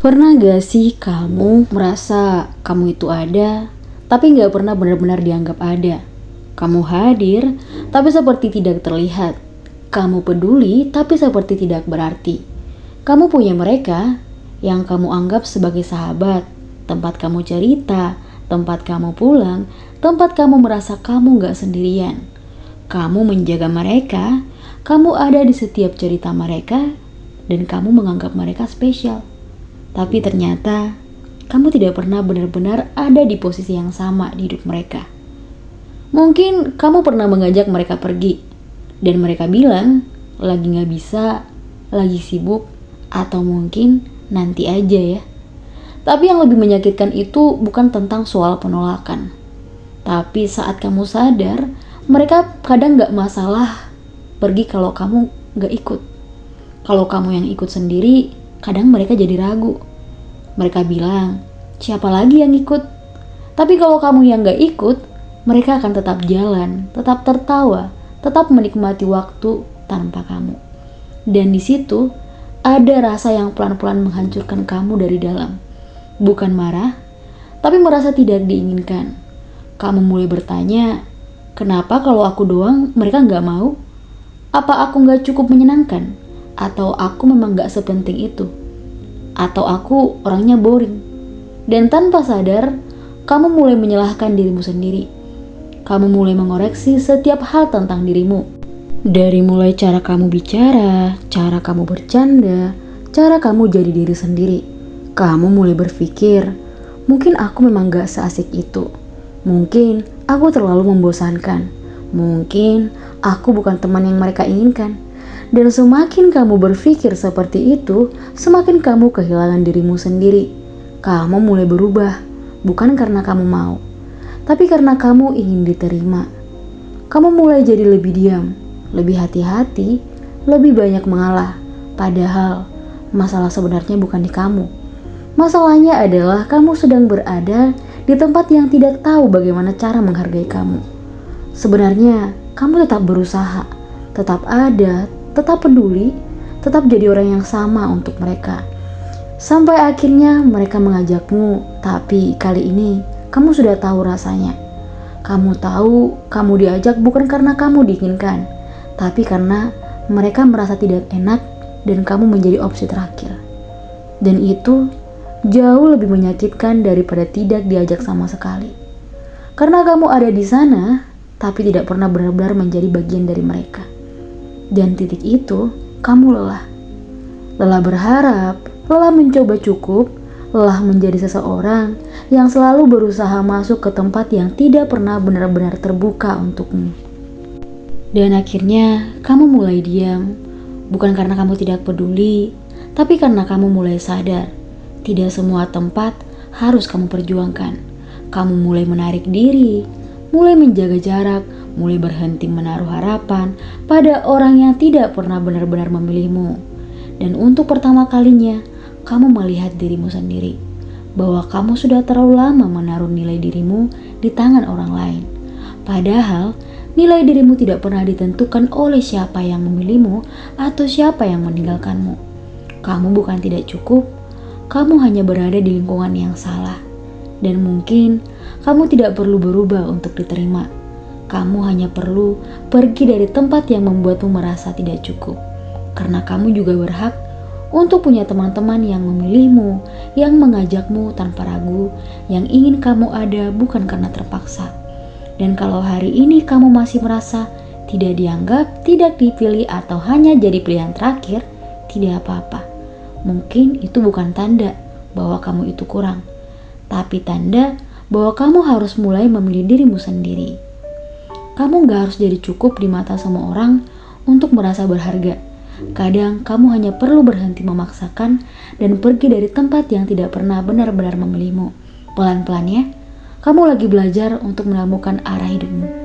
Pernah gak sih kamu merasa kamu itu ada, tapi gak pernah benar-benar dianggap ada? Kamu hadir, tapi seperti tidak terlihat. Kamu peduli, tapi seperti tidak berarti. Kamu punya mereka yang kamu anggap sebagai sahabat, tempat kamu cerita, tempat kamu pulang, tempat kamu merasa kamu gak sendirian. Kamu menjaga mereka, kamu ada di setiap cerita mereka, dan kamu menganggap mereka spesial. Tapi ternyata kamu tidak pernah benar-benar ada di posisi yang sama di hidup mereka. Mungkin kamu pernah mengajak mereka pergi dan mereka bilang lagi gak bisa, lagi sibuk, atau mungkin nanti aja ya. Tapi yang lebih menyakitkan itu bukan tentang soal penolakan. Tapi saat kamu sadar, mereka kadang gak masalah pergi kalau kamu gak ikut. Kalau kamu yang ikut sendiri, kadang mereka jadi ragu. Mereka bilang, siapa lagi yang ikut? Tapi kalau kamu yang gak ikut, mereka akan tetap jalan, tetap tertawa, tetap menikmati waktu tanpa kamu. Dan di situ ada rasa yang pelan-pelan menghancurkan kamu dari dalam. Bukan marah, tapi merasa tidak diinginkan. Kamu mulai bertanya, kenapa kalau aku doang mereka gak mau? Apa aku gak cukup menyenangkan? Atau aku memang gak sepenting itu? Atau aku orangnya boring? Dan tanpa sadar, kamu mulai menyalahkan dirimu sendiri. Kamu mulai mengoreksi setiap hal tentang dirimu. Dari mulai cara kamu bicara, cara kamu bercanda, cara kamu jadi diri sendiri. Kamu mulai berpikir, mungkin aku memang gak seasik itu. Mungkin aku terlalu membosankan. Mungkin aku bukan teman yang mereka inginkan. Dan semakin kamu berpikir seperti itu, semakin kamu kehilangan dirimu sendiri. Kamu mulai berubah, bukan karena kamu mau, tapi karena kamu ingin diterima. Kamu mulai jadi lebih diam, lebih hati-hati, lebih banyak mengalah. Padahal masalah sebenarnya bukan di kamu. Masalahnya adalah kamu sedang berada di tempat yang tidak tahu bagaimana cara menghargai kamu. Sebenarnya kamu tetap berusaha, tetap ada, tetap peduli, tetap jadi orang yang sama untuk mereka. Sampai akhirnya mereka mengajakmu, tapi kali ini kamu sudah tahu rasanya. Kamu tahu kamu diajak bukan karena kamu diinginkan, tapi karena mereka merasa tidak enak dan kamu menjadi opsi terakhir. Dan itu jauh lebih menyakitkan daripada tidak diajak sama sekali. Karena kamu ada di sana, tapi tidak pernah benar-benar menjadi bagian dari mereka. Dan titik itu, kamu lelah. Lelah berharap, lelah mencoba cukup, lelah menjadi seseorang yang selalu berusaha masuk ke tempat yang tidak pernah benar-benar terbuka untukmu. Dan akhirnya, kamu mulai diam. Bukan karena kamu tidak peduli, tapi karena kamu mulai sadar. Tidak semua tempat harus kamu perjuangkan. Kamu mulai menarik diri, mulai menjaga jarak, mulai berhenti menaruh harapan pada orang yang tidak pernah benar-benar memilihmu. Dan untuk pertama kalinya, kamu melihat dirimu sendiri, bahwa kamu sudah terlalu lama menaruh nilai dirimu di tangan orang lain. Padahal, nilai dirimu tidak pernah ditentukan oleh siapa yang memilihmu atau siapa yang meninggalkanmu. Kamu bukan tidak cukup, kamu hanya berada di lingkungan yang salah. Dan mungkin kamu tidak perlu berubah untuk diterima. Kamu hanya perlu pergi dari tempat yang membuatmu merasa tidak cukup. Karena kamu juga berhak untuk punya teman-teman yang memilihmu, yang mengajakmu tanpa ragu, yang ingin kamu ada bukan karena terpaksa. Dan kalau hari ini kamu masih merasa tidak dianggap, tidak dipilih, atau hanya jadi pilihan terakhir, tidak apa-apa. Mungkin itu bukan tanda bahwa kamu itu kurang, tapi tanda bahwa kamu harus mulai memilih dirimu sendiri. Kamu gak harus jadi cukup di mata semua orang untuk merasa berharga. Kadang kamu hanya perlu berhenti memaksakan dan pergi dari tempat yang tidak pernah benar-benar memilihmu. Pelan-pelan ya, kamu lagi belajar untuk menemukan arah hidupmu.